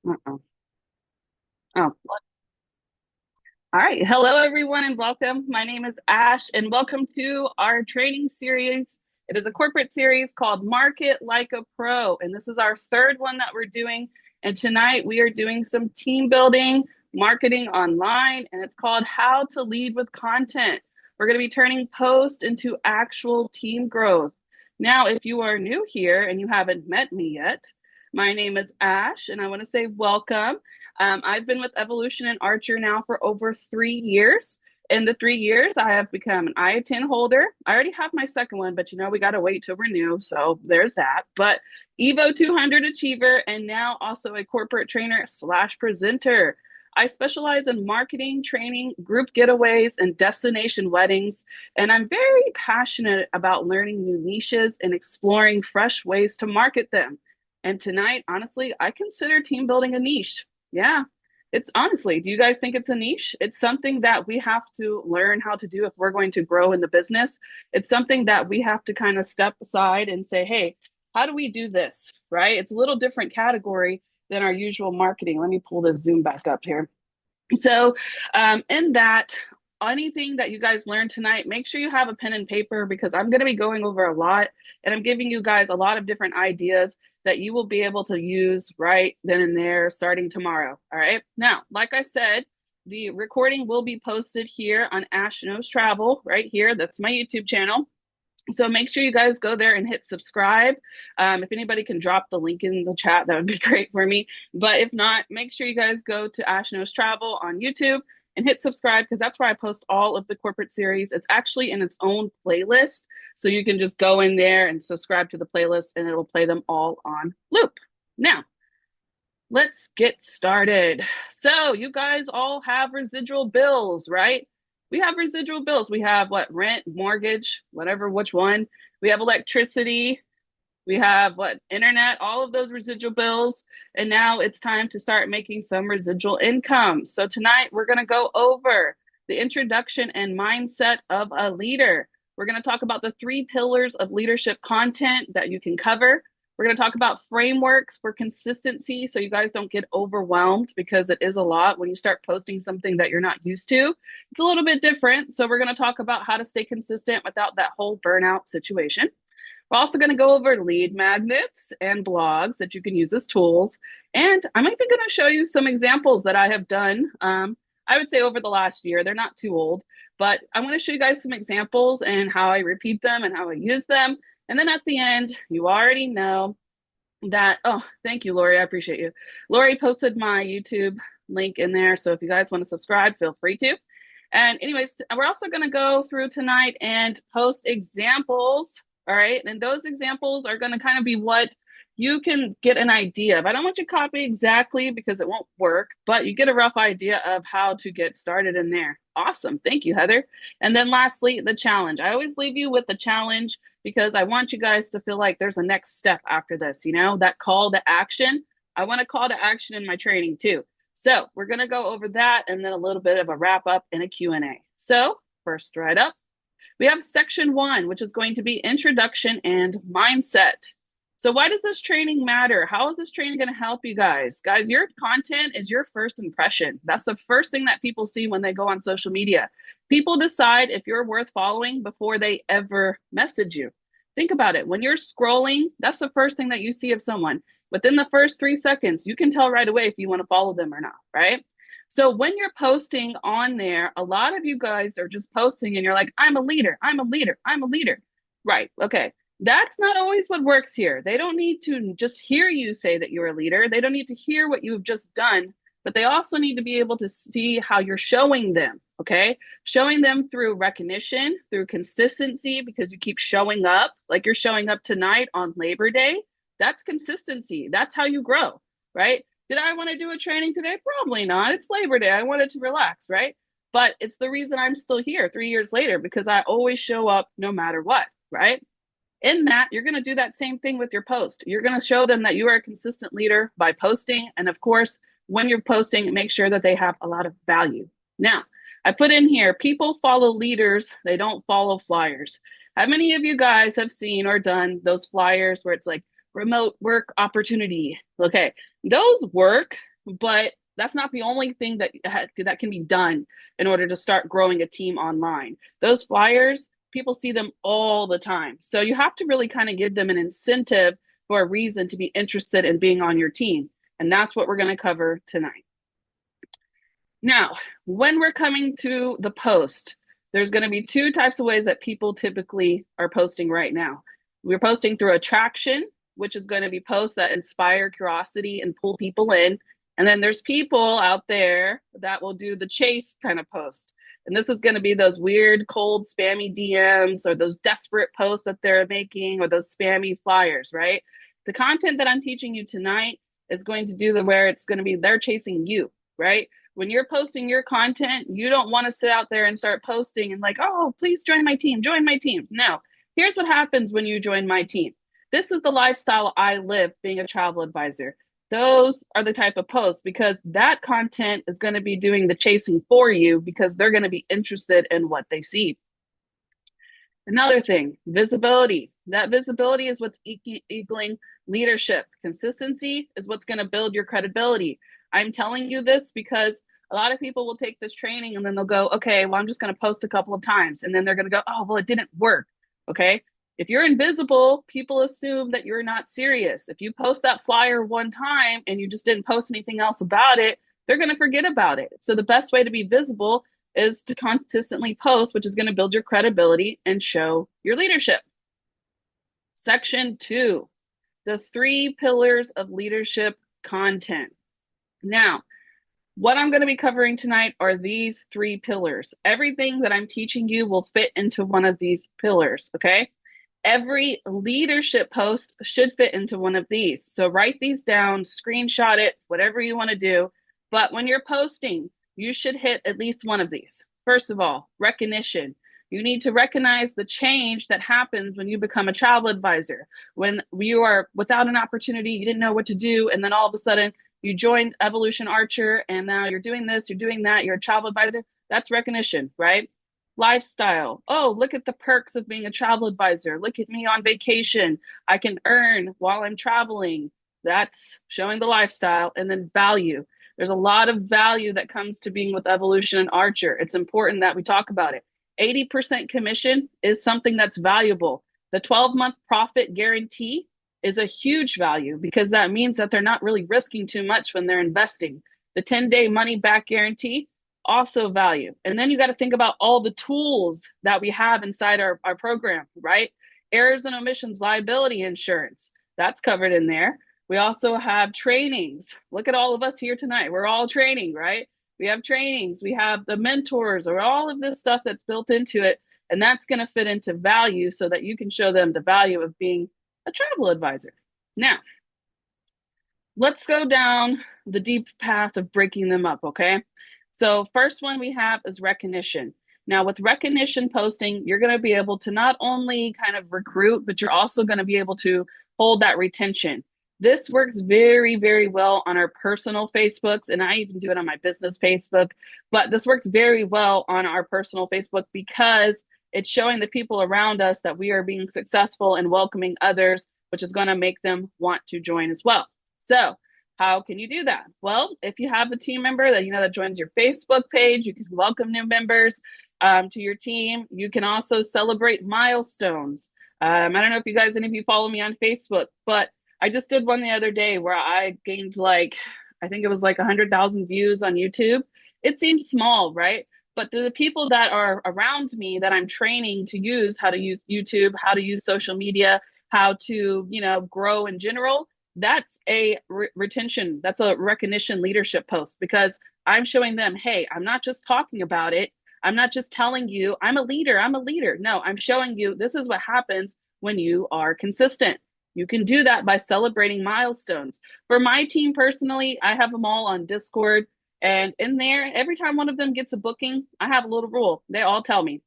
Uh-oh. Oh, all right. Hello, everyone, and welcome. My name is Ash, and welcome to our training series. It is a corporate series called Market Like a Pro, and this is our third one that we're doing. And tonight we are doing some team building, marketing online, and it's called How to Lead with Content. We're going to be turning post into actual team growth. Now, if you are new here and you haven't met me yet, my name is Ash, and I want to say welcome. I've been with Evolution and Archer now for over 3 years. In the 3 years, I have become an IATIN holder. I already have my second one, but we got to wait to renew. So there's that. But Evo 200 Achiever, and now also a corporate trainer slash presenter. I specialize in marketing, training, group getaways, and destination weddings. And I'm very passionate about learning new niches and exploring fresh ways to market them. And tonight, honestly, I consider team building a niche. Yeah. It's honestly, do you guys think it's a niche? It's something that we have to learn how to do if we're going to grow in the business. It's something that we have to kind of step aside and say, hey, how do we do this? Right? It's a little different category than our usual marketing. Let me pull this Zoom back up here. So, in that, anything that you guys learned tonight, make sure you have a pen and paper because I'm going to be going over a lot and I'm giving you guys a lot of different ideas that you will be able to use right then and there starting tomorrow. All right. Now, like I said, the recording will be posted here on Ash Knows Travel right here. That's my YouTube channel. So make sure you guys go there and hit subscribe. If anybody can drop the link in the chat, that would be great for me. But if not, make sure you guys go to Ash Knows Travel on YouTube and hit subscribe because that's where I post all of the corporate series. It's actually in its own playlist. So you can just go in there and subscribe to the playlist and it will play them all on loop. Now, let's get started. So, you guys all have residual bills, right? We have residual bills. We have what? Rent, mortgage, whatever, which one. We have electricity. We have what? Internet, all of those residual bills. And now it's time to start making some residual income. So, tonight we're going to go over the introduction and mindset of a leader. We're going to talk about the 3 pillars of leadership content that you can cover. We're going to talk about frameworks for consistency so you guys don't get overwhelmed because it is a lot when you start posting something that you're not used to. It's a little bit different. So, we're going to talk about how to stay consistent without that whole burnout situation. We're also going to go over lead magnets and blogs that you can use as tools. And I'm even going to show you some examples that I have done. I would say over the last year, they're not too old, but I'm going to show you guys some examples and how I repeat them and how I use them. And then at the end, you already know that, oh, thank you, Lori. I appreciate you. Lori posted my YouTube link in there. So if you guys want to subscribe, feel free to. And anyways, we're also going to go through tonight and post examples. All right. And those examples are going to kind of be what you can get an idea of. I don't want you to copy exactly because it won't work, but you get a rough idea of how to get started in there. Awesome. Thank you, Heather. And then lastly, the challenge. I always leave you with the challenge because I want you guys to feel like there's a next step after this, that call to action. I want a call to action in my training too. So we're going to go over that and then a little bit of a wrap up and a Q&A. So first right up, we have section 1, which is going to be introduction and mindset. So why does this training matter? How is this training going to help you guys? Guys, your content is your first impression. That's the first thing that people see when they go on social media. People decide if you're worth following before they ever message you. Think about it. When you're scrolling, that's the first thing that you see of someone. Within the first 3 seconds, you can tell right away if you want to follow them or not, right? So when you're posting on there, a lot of you guys are just posting and you're like, I'm a leader, I'm a leader, I'm a leader. Right. Okay. That's not always what works here. They don't need to just hear you say that you're a leader. They don't need to hear what you've just done, but they also need to be able to see how you're showing them. Okay. Showing them through recognition, through consistency, because you keep showing up like you're showing up tonight on Labor Day. That's consistency. That's how you grow. Right. Did I want to do a training today? Probably not. It's Labor Day. I wanted to relax. Right. But it's the reason I'm still here 3 years later because I always show up no matter what. Right. In that, you're going to do that same thing with your post. You're going to show them that you are a consistent leader by posting. And of course, when you're posting, make sure that they have a lot of value. Now, I put in here, people follow leaders, they don't follow flyers. How many of you guys have seen or done those flyers where it's like remote work opportunity? Okay, those work but that's not the only thing that can be done in order to start growing a team online. Those flyers, people see them all the time. So you have to really kind of give them an incentive for a reason to be interested in being on your team. And that's what we're going to cover tonight. Now, when we're coming to the post, there's going to be two types of ways that people typically are posting right now. We're posting through attraction, which is going to be posts that inspire curiosity and pull people in. And then there's people out there that will do the chase kind of post. And this is going to be those weird, cold, spammy DMs or those desperate posts that they're making or those spammy flyers, right? The content that I'm teaching you tonight is going to do the where it's going to be they're chasing you, right? When you're posting your content, you don't want to sit out there and start posting and like, oh, please join my team, join my team. No, here's what happens when you join my team. This is the lifestyle I live being a travel advisor. Those are the type of posts because that content is going to be doing the chasing for you because they're going to be interested in what they see. Another thing, visibility. That visibility is what's equaling leadership. Consistency is what's going to build your credibility. I'm telling you this because a lot of people will take this training and then they'll go, okay, well, I'm just going to post a couple of times. And then they're going to go, oh, well, it didn't work. Okay. If you're invisible, people assume that you're not serious. If you post that flyer one time and you just didn't post anything else about it, they're going to forget about it. So the best way to be visible is to consistently post, which is going to build your credibility and show your leadership. Section 2, the 3 pillars of leadership content. Now, what I'm going to be covering tonight are these 3 pillars. Everything that I'm teaching you will fit into one of these pillars, okay? Every leadership post should fit into one of these. So write these down, screenshot it, whatever you want to do. But when you're posting, you should hit at least one of these. First of all, recognition. You need to recognize the change that happens when you become a travel advisor. When you are without an opportunity, you didn't know what to do, and then all of a sudden you joined Evolution Archer, and now you're doing this, you're doing that, you're a travel advisor. That's recognition, right? Lifestyle. Oh, look at the perks of being a travel advisor. Look at me on vacation. I can earn while I'm traveling. That's showing the lifestyle. And then value. There's a lot of value that comes to being with Evolution and Archer. It's important that we talk about it. 80% commission is something that's valuable. The 12-month profit guarantee is a huge value because that means that they're not really risking too much when they're investing. The 10-day money back guarantee, also value. And then you got to think about all the tools that we have inside our program, right? Errors and omissions liability insurance, that's covered in there. We also have trainings. Look at all of us here tonight. We're all training, right? We have trainings. We have the mentors or all of this stuff that's built into it. And that's going to fit into value so that you can show them the value of being a travel advisor. Now, let's go down the deep path of breaking them up, okay? So first one we have is recognition. Now with recognition posting, you're going to be able to not only kind of recruit, but you're also going to be able to hold that retention. This works very, very well on our personal Facebooks, and I even do it on my business Facebook, but this works very well on our personal Facebook because it's showing the people around us that we are being successful and welcoming others, which is going to make them want to join as well. So how can you do that? Well, if you have a team member that that joins your Facebook page, you can welcome new members to your team. You can also celebrate milestones. I don't know if any of you follow me on Facebook, but I just did one the other day where I gained I think it was 100,000 views on YouTube. It seems small, right? But the people that are around me that I'm training to use how to use YouTube, how to use social media, how to, grow in general, that's a retention, that's a recognition leadership post because I'm showing them, hey, I'm not just talking about it. I'm not just telling you I'm a leader. No, I'm showing you this is what happens when you are consistent. You can do that by celebrating milestones. For my team personally, I have them all on Discord. And in there, every time one of them gets a booking, I have a little rule. They all tell me,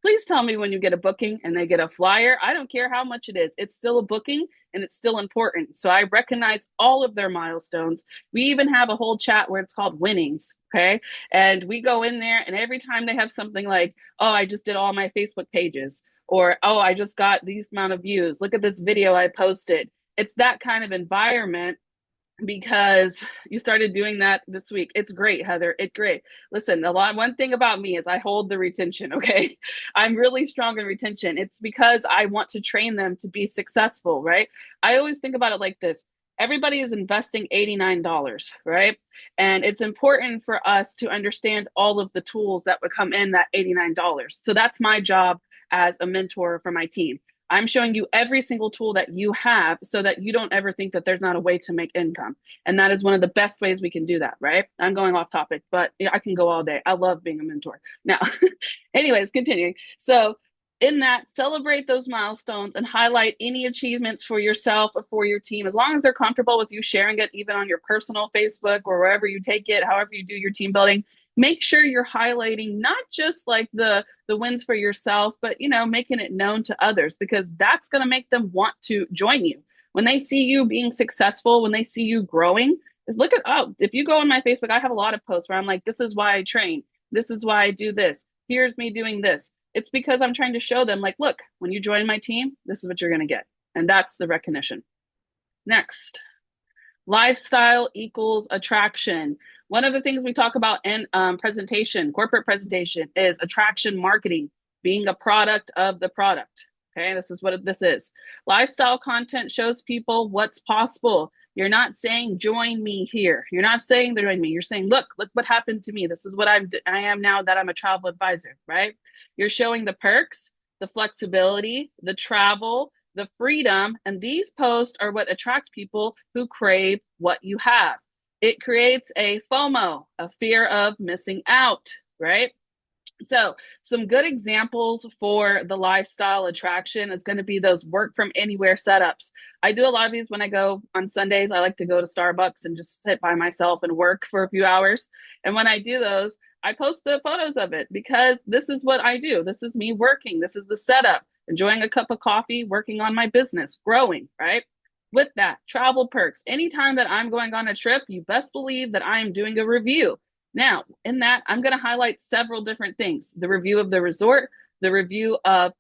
please tell me when you get a booking and they get a flyer. I don't care how much it is. It's still a booking and it's still important. So I recognize all of their milestones. We even have a whole chat where it's called winnings. Okay. And we go in there and every time they have something like, oh, I just did all my Facebook pages, or, oh, I just got these amount of views. Look at this video I posted. It's that kind of environment because you started doing that this week. It's great, Heather. It's great. Listen, one thing about me is I hold the retention, okay? I'm really strong in retention. It's because I want to train them to be successful, right? I always think about it like this. Everybody is investing $89, right? And it's important for us to understand all of the tools that would come in that $89. So that's my job as a mentor for my team. I'm showing you every single tool that you have so that you don't ever think that there's not a way to make income. And that is one of the best ways we can do that, right? I'm going off topic, but I can go all day. I love being a mentor. Now, anyways, continuing. So, in that, celebrate those milestones and highlight any achievements for yourself or for your team, as long as they're comfortable with you sharing it, even on your personal Facebook or wherever you take it, however you do your team building. Make sure you're highlighting not just like the wins for yourself, but making it known to others, because that's going to make them want to join you. When they see you being successful, when they see you growing, is look at, oh, if you go on my Facebook, I have a lot of posts where I'm like, this is why I train. This is why I do this. Here's me doing this. It's because I'm trying to show them, like, look, when you join my team, this is what you're going to get. And that's the recognition. Next, lifestyle equals attraction. One of the things we talk about in presentation, corporate presentation, is attraction marketing, being a product of the product. Okay, this is what this is. Lifestyle content shows people what's possible. You're not saying join me here. You're not saying join me. You're saying, look what happened to me. This is what I am now that I'm a travel advisor, right? You're showing the perks, the flexibility, the travel, the freedom, and these posts are what attract people who crave what you have. It creates a FOMO, a fear of missing out, right? So, some good examples for the lifestyle attraction is going to be those work from anywhere setups. I do a lot of these when I go on Sundays. I like to go to Starbucks and just sit by myself and work for a few hours. And when I do those, I post the photos of it because this is what I do. This is me working. This is the setup, enjoying a cup of coffee, working on my business, growing, right? With that, travel perks. Anytime that I'm going on a trip, you best believe that I am doing a review. Now, in that, I'm going to highlight several different things. The review of the resort, the review of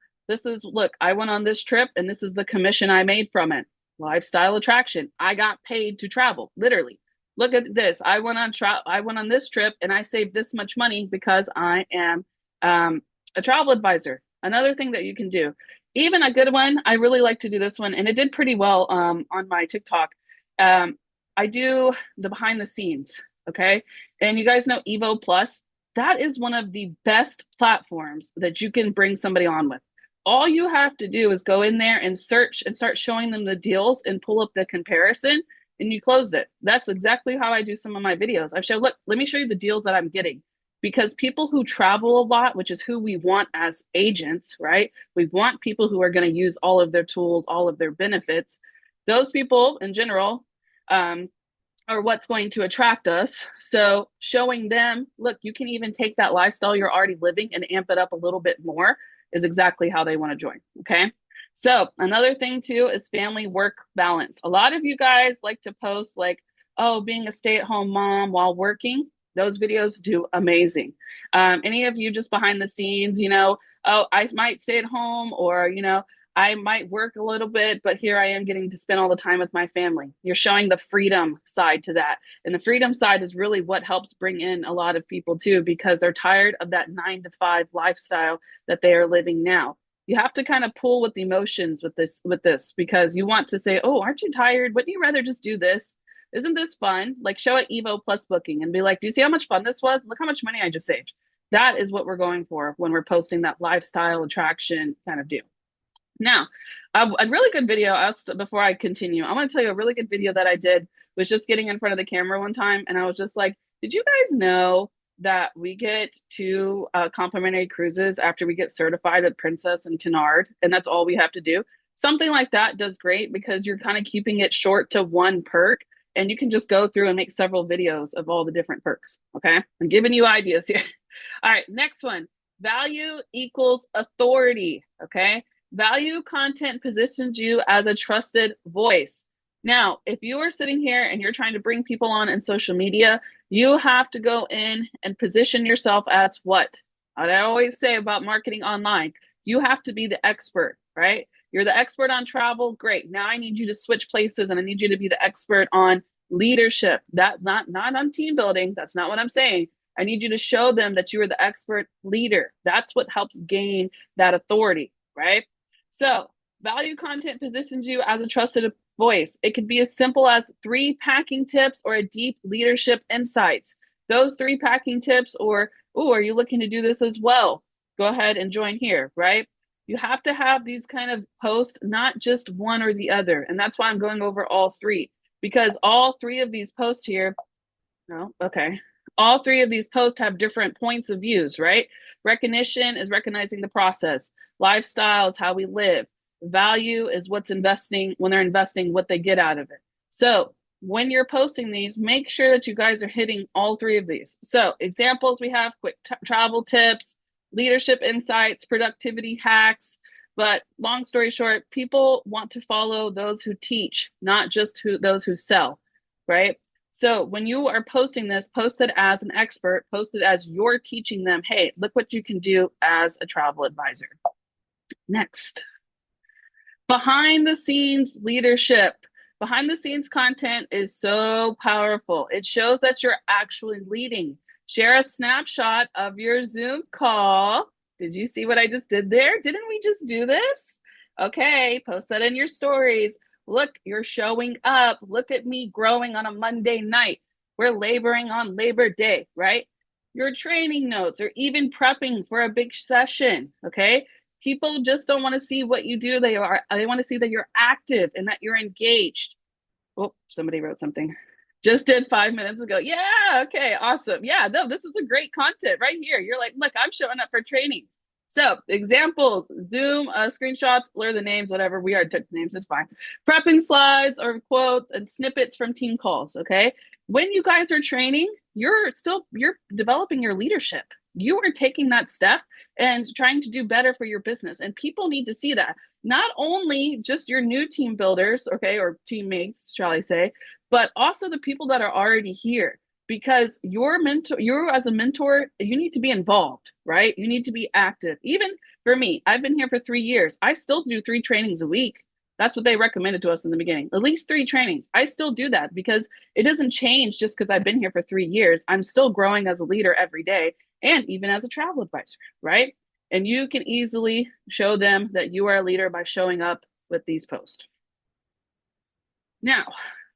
look, I went on this trip and this is the commission I made from it. Lifestyle attraction. I got paid to travel, literally. Look at this. I went on this trip and I saved this much money because I am a travel advisor. Another thing that you can do. Even a good one, I really like to do this one, and it did pretty well on my TikTok. I do the behind the scenes. Okay. And you guys know Evo Plus, that is one of the best platforms that you can bring somebody on with. All you have to do is go in there and search and start showing them the deals and pull up the comparison, and you close it. That's exactly how I do some of my videos. I show, look, let me show you the deals that I'm getting, because people who travel a lot, which is who we want as agents, right? We want people who are going to use all of their tools, all of their benefits. Those people in general, are what's going to attract us. So showing them, look, you can even take that lifestyle you're already living and amp it up a little bit more is exactly how they want to join. Okay. So another thing too is family work balance. A lot of you guys like to post like, oh, being a stay-at-home mom while working. Those videos do amazing. Any of you just behind the scenes, oh, I might stay at home, or, I might work a little bit, but here I am getting to spend all the time with my family. You're showing the freedom side to that. And the freedom side is really what helps bring in a lot of people too, because they're tired of that 9 to 5 lifestyle that they are living now. You have to kind of pull with the emotions with this, because you want to say, oh, aren't you tired? Wouldn't you rather just do this? Isn't this fun? Like, show it Evo Plus booking and be like, do you see how much fun this was? Look how much money I just saved. That is what we're going for when we're posting that lifestyle attraction kind of deal. Now, a really good video, before I continue, I want to tell you a really good video that I did was just getting in front of the camera one time. And I was just like, did you guys know that we get 2 complimentary cruises after we get certified at Princess and Cunard? And that's all we have to do. Something like that does great, because you're kind of keeping it short to one perk. And you can just go through and make several videos of all the different perks. Okay. I'm giving you ideas here. All right. Next one. Value equals authority. Okay. Value content positions you as a trusted voice. Now, if you are sitting here and you're trying to bring people on in social media, you have to go in and position yourself as what? What I always say about marketing online, you have to be the expert, right? You're the expert on travel. Great. Now I need you to switch places, and I need you to be the expert on leadership. That not on team building. That's not what I'm saying. I need you to show them that you are the expert leader. That's what helps gain that authority, right? So, value content positions you as a trusted voice. It could be as simple as 3 packing tips or a deep leadership insights. Those 3 packing tips, or, oh, are you looking to do this as well? Go ahead and join here, right? You have to have these kind of posts, not just one or the other. And that's why I'm going over all three, because all three of these posts here, no, okay. All three of these posts have different points of views, right? Recognition is recognizing the process. Lifestyle is how we live. Value is what's investing, when they're investing, what they get out of it. So when you're posting these, make sure that you guys are hitting all three of these. So examples we have: quick travel tips, leadership insights, productivity hacks. But long story short, people want to follow those who teach, not just those who sell, right? So when you are posting this, post it as an expert, post it as you're teaching them, hey, look what you can do as a travel advisor. Next. Behind the scenes leadership. Behind the scenes content is so powerful. It shows that you're actually leading. Share a snapshot of your Zoom call. Did you see what I just did there? Didn't we just do this? Okay, post that in your stories. Look, you're showing up. Look at me growing on a Monday night. We're laboring on Labor Day, right? Your training notes, or even prepping for a big session, okay? People just don't want to see what you do. They want to see that you're active and that you're engaged. Oh, somebody wrote something. Just did 5 minutes ago. Yeah, okay, awesome. Yeah, no, this is a great content right here. You're like, look, I'm showing up for training. So examples: Zoom, screenshots, blur the names, whatever. We already took the names, it's fine. Prepping slides or quotes and snippets from team calls, okay? When you guys are training, you're developing your leadership. You are taking that step and trying to do better for your business. And people need to see that. Not only just your new team builders, okay, or teammates, shall I say, but also the people that are already here. Because you as a mentor, you need to be involved, right? You need to be active. Even for me, I've been here for 3 years. I still do 3 trainings a week. That's what they recommended to us in the beginning. At least 3 trainings. I still do that because it doesn't change just because I've been here for 3 years. I'm still growing as a leader every day, and even as a travel advisor, right? And you can easily show them that you are a leader by showing up with these posts. Now,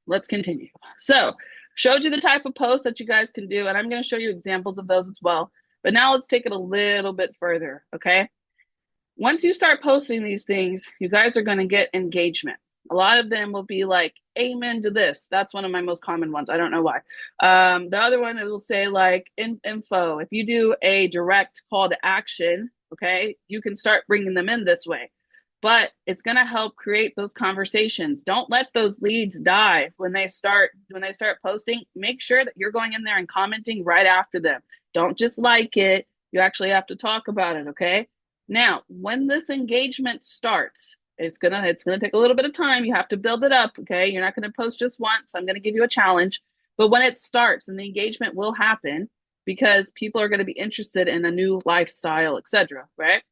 let's continue. So, showed you the type of post that you guys can do, and I'm going to show you examples of those as well. But now let's take it a little bit further, okay? Once you start posting these things, you guys are going to get engagement. A lot of them will be like, amen to this. That's one of my most common ones. I don't know why. The other one, it will say like info. If you do a direct call to action, okay, you can start bringing them in this way. But it's going to help create those conversations. Don't let those leads die when they start posting. Make sure that you're going in there and commenting right after them. Don't just like it. You actually have to talk about it, okay? Now, when this engagement starts, it's gonna take a little bit of time. You have to build it up, okay? You're not gonna post just once. I'm gonna give you a challenge. But when it starts, and the engagement will happen because people are gonna be interested in a new lifestyle, etc., right?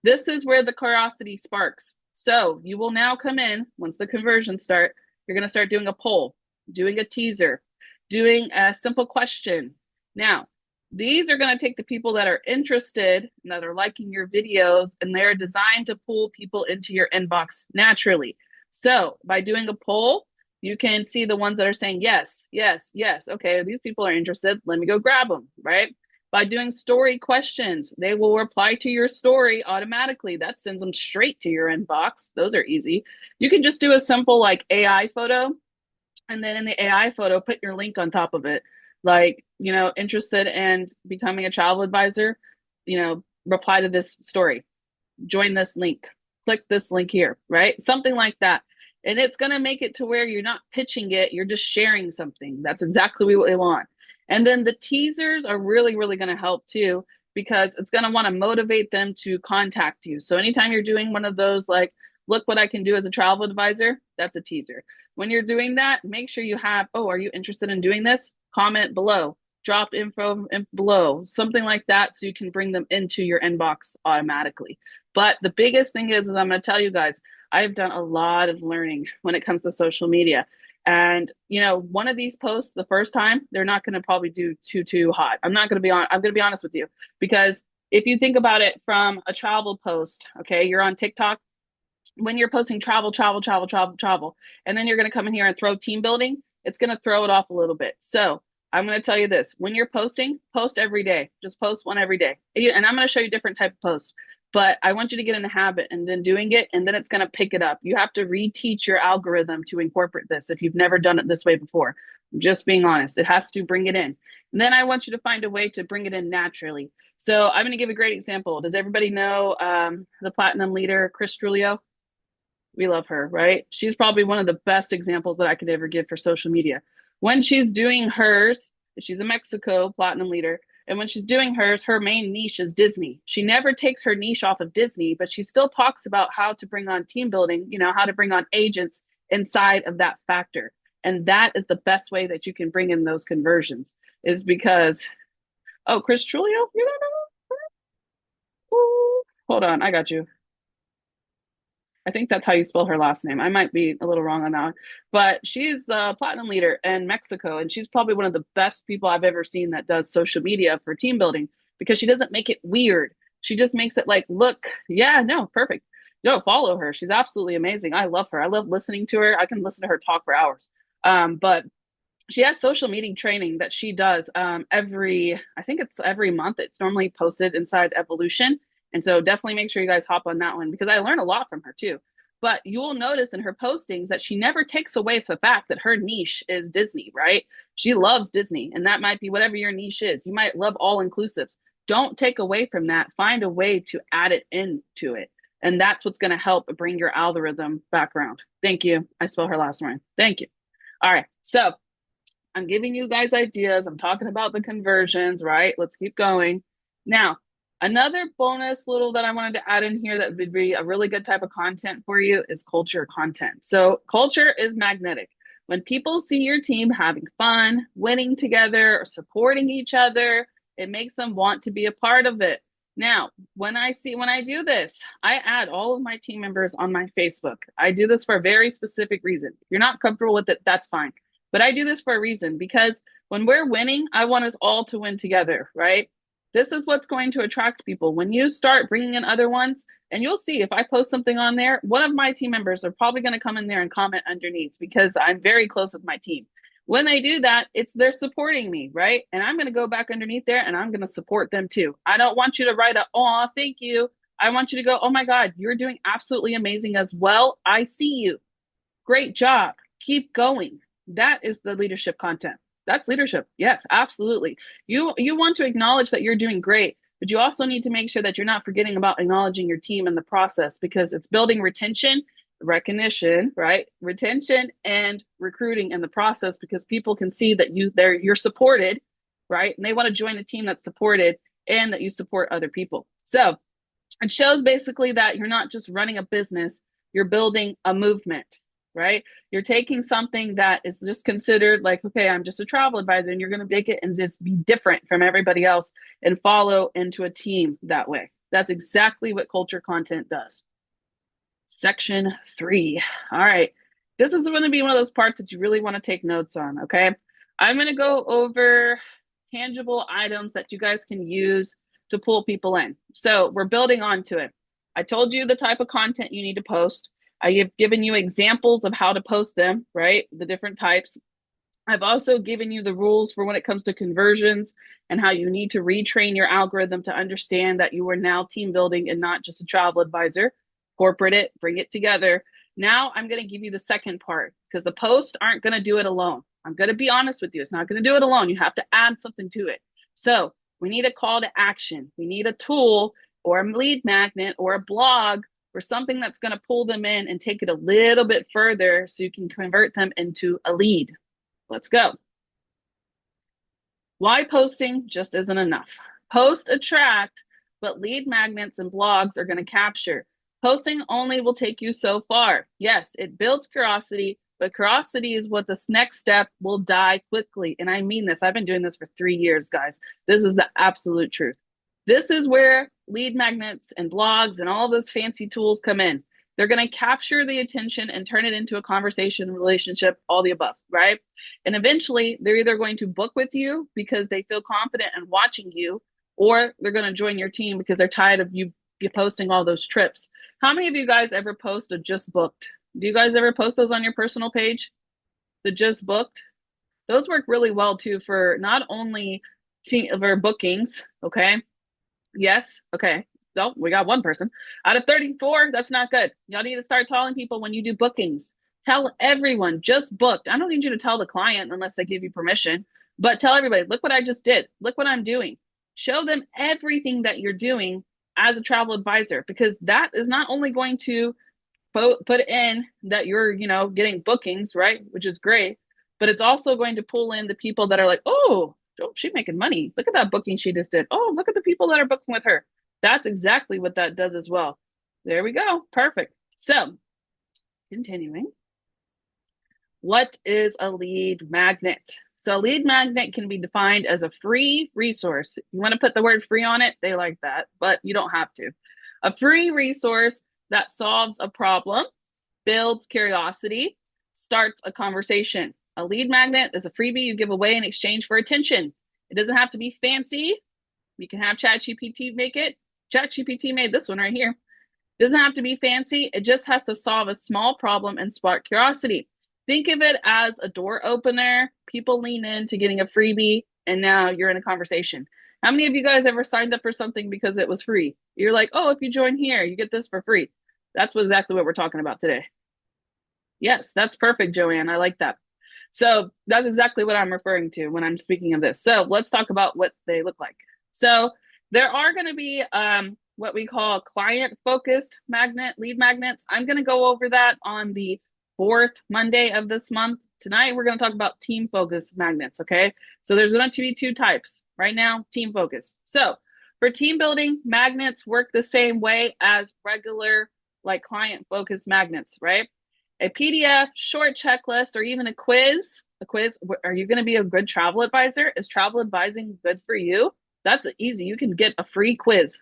This is where the curiosity sparks. So you will now come in, once the conversions start, you're gonna start doing a poll, doing a teaser, doing a simple question. Now, these are going to take the people that are interested and that are liking your videos, and they're designed to pull people into your inbox naturally. So by doing a poll, you can see the ones that are saying yes, yes, yes. Okay, these people are interested. Let me go grab them, right? By doing story questions, they will reply to your story automatically. That sends them straight to your inbox. Those are easy. You can just do a simple like AI photo, and then in the AI photo, put your link on top of it. Like, interested in becoming a travel advisor, reply to this story, join this link, click this link here, right? Something like that. And it's going to make it to where you're not pitching it, you're just sharing something. That's exactly what we want. And then the teasers are really, really going to help too, because it's going to want to motivate them to contact you. So anytime you're doing one of those, like, look what I can do as a travel advisor, that's a teaser. When you're doing that, make sure you have, oh, are you interested in doing this? Comment below, drop info below, something like that, so you can bring them into your inbox automatically. But the biggest thing is I'm going to tell you guys, I've done a lot of learning when it comes to social media. And one of these posts the first time, they're not going to probably do too hot. I'm going to be honest with you, because if you think about it from a travel post, okay, you're on TikTok, when you're posting travel, travel, travel, travel, travel, and then you're going to come in here and throw team building, it's going to throw it off a little bit. So I'm going to tell you this: when you're posting, post every day. Just post one every day. And I'm going to show you different type of posts, but I want you to get in the habit and then doing it, and then it's going to pick it up. You have to reteach your algorithm to incorporate this if you've never done it this way before. Just being honest, it has to bring it in. And then I want you to find a way to bring it in naturally. So I'm going to give a great example. Does everybody know the platinum leader, Chris Trulio? We love her, right? She's probably one of the best examples that I could ever give for social media. When she's doing hers, she's a Mexico platinum leader. And when she's doing hers, her main niche is Disney. She never takes her niche off of Disney, but she still talks about how to bring on team building, how to bring on agents inside of that factor. And that is the best way that you can bring in those conversions, is because, oh, Chris Trulio, you don't know? Ooh, hold on, I got you. I think that's how you spell her last name. I might be a little wrong on that one. But she's a platinum leader in Mexico, and she's probably one of the best people I've ever seen that does social media for team building, because she doesn't make it weird. She just makes it like, look, yeah, no, perfect. Follow her. She's absolutely amazing. I love her. I love listening to her. I can listen to her talk for hours. But she has social media training that she does I think it's every month. It's normally posted inside Evolution. And so definitely make sure you guys hop on that one, because I learn a lot from her too. But you will notice in her postings that she never takes away from the fact that her niche is Disney, right? She loves Disney, and that might be whatever your niche is. You might love all inclusives. Don't take away from that. Find a way to add it into it. And that's what's going to help bring your algorithm background. Thank you. I spelled her last name. Thank you. All right. So I'm giving you guys ideas. I'm talking about the conversions, right? Let's keep going. Now, another bonus little that I wanted to add in here that would be a really good type of content for you is culture content. So culture is magnetic. When people see your team having fun, winning together, or supporting each other, it makes them want to be a part of it. Now, when I do this, I add all of my team members on my Facebook. I do this for a very specific reason. If you're not comfortable with it, that's fine. But I do this for a reason, because when we're winning, I want us all to win together, right? This is what's going to attract people. When you start bringing in other ones, and you'll see if I post something on there, one of my team members are probably going to come in there and comment underneath, because I'm very close with my team. When they do that, they're supporting me, right? And I'm going to go back underneath there and I'm going to support them too. I don't want you to write "aw, thank you." I want you to go, "Oh my God, you're doing absolutely amazing as well. I see you. Great job. Keep going." That is the leadership content. That's leadership. Yes, absolutely. You want to acknowledge that you're doing great, but you also need to make sure that you're not forgetting about acknowledging your team in the process, because it's building retention, recognition, right? Retention and recruiting in the process, because people can see that you're supported, right? And they want to join a team that's supported and that you support other people. So it shows basically that you're not just running a business, you're building a movement, right? You're taking something that is just considered like, okay, I'm just a travel advisor, and you're going to make it and just be different from everybody else and follow into a team that way. That's exactly what culture content does. Section 3. All right. This is going to be one of those parts that you really want to take notes on, okay? I'm going to go over tangible items that you guys can use to pull people in. So we're building onto it. I told you the type of content you need to post. I have given you examples of how to post them, right? The different types. I've also given you the rules for when it comes to conversions and how you need to retrain your algorithm to understand that you are now team building and not just a travel advisor. Incorporate it, bring it together. Now I'm going to give you the second part, because the posts aren't going to do it alone. I'm going to be honest with you. It's not going to do it alone. You have to add something to it. So we need a call to action. We need a tool or a lead magnet or a blog or something that's going to pull them in and take it a little bit further so you can convert them into a lead. Let's go. Why posting just isn't enough? Post attract, but lead magnets and blogs are going to capture. Posting only will take you so far. Yes, it builds curiosity, but curiosity is what this next step will die quickly. And I mean this. I've been doing this for 3 years, guys. This is the absolute truth. This is where lead magnets and blogs and all those fancy tools come in. They're going to capture the attention and turn it into a conversation, relationship, all the above, right? And eventually, they're either going to book with you because they feel confident in watching you, or they're going to join your team because they're tired of you posting all those trips. How many of you guys ever post a just booked? Do you guys ever post those on your personal page? The just booked? Those work really well too for not only for bookings, okay? Yes, okay. So we got one person out of 34. That's not good. Y'all need to start telling people when you do bookings. Tell everyone just booked. I don't need you to tell the client unless they give you permission, but tell everybody, look what I just did. Look what I'm doing. Show them everything that you're doing as a travel advisor, because that is not only going to put in that you're, getting bookings, right? Which is great, but it's also going to pull in the people that are like, oh, she's making money. Look at that booking she just did. Oh, look at the people that are booking with her. That's exactly what that does as well. There we go. Perfect. So, continuing. What is a lead magnet? So, a lead magnet can be defined as a free resource. You want to put the word free on it, they like that, but you don't have to. A free resource that solves a problem, builds curiosity, starts a conversation. A lead magnet is a freebie you give away in exchange for attention. It doesn't have to be fancy. You can have ChatGPT make it. ChatGPT made this one right here. It doesn't have to be fancy. It just has to solve a small problem and spark curiosity. Think of it as a door opener. People lean into getting a freebie, and now you're in a conversation. How many of you guys ever signed up for something because it was free? You're like, oh, if you join here, you get this for free. That's exactly what we're talking about today. Yes, that's perfect, Joanne. I like that. So that's exactly what I'm referring to when I'm speaking of this. So let's talk about what they look like. So there are going to be what we call client-focused lead magnets. I'm going to go over that on the fourth Monday of this month. Tonight, we're going to talk about team-focused magnets, okay? So there's going to be two types. Right now, team-focused. So for team building, magnets work the same way as regular, like client-focused magnets, right? A PDF, short checklist, or even a quiz. A quiz. Are you going to be a good travel advisor? Is travel advising good for you? That's easy. You can get a free quiz.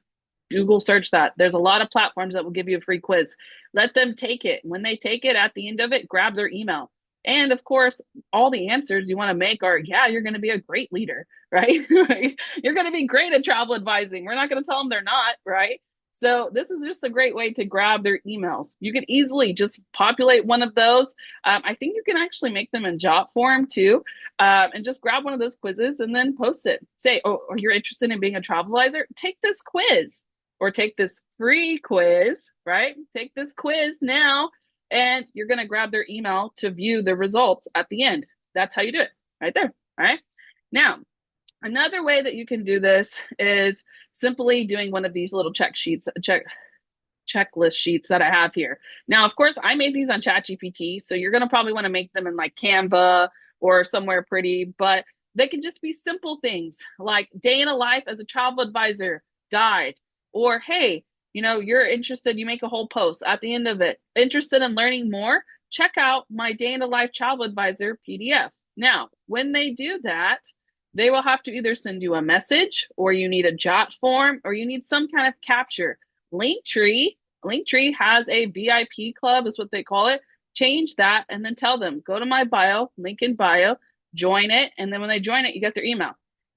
Google search that. There's a lot of platforms that will give you a free quiz. Let them take it. When they take it, at the end of it, grab their email. And of course, all the answers you want to make are, yeah, you're going to be a great leader, right? You're going to be great at travel advising. We're not going to tell them they're not, right? So this is just a great way to grab their emails. You could easily just populate one of those. I think you can actually make them in job form too, and just grab one of those quizzes and then post it. Say, oh, you're interested in being a travel advisor? Take this quiz or take this free quiz, right? Take this quiz now, and you're going to grab their email to view the results at the end. That's how you do it right there. All right. Now, another way that you can do this is simply doing one of these little checklist sheets that I have here. Now, of course, I made these on ChatGPT, so you're going to probably want to make them in like Canva or somewhere pretty, but they can just be simple things like day in a life as a travel advisor guide, or hey, you're interested, you make a whole post at the end of it. Interested in learning more? Check out my day in a life travel advisor PDF. Now, when they do that, they will have to either send you a message, or you need a jot form, or you need some kind of capture. Linktree has a VIP club, is what they call it. Change that and then tell them, go to my bio, link in bio, join it. And then when they join it, you get their email.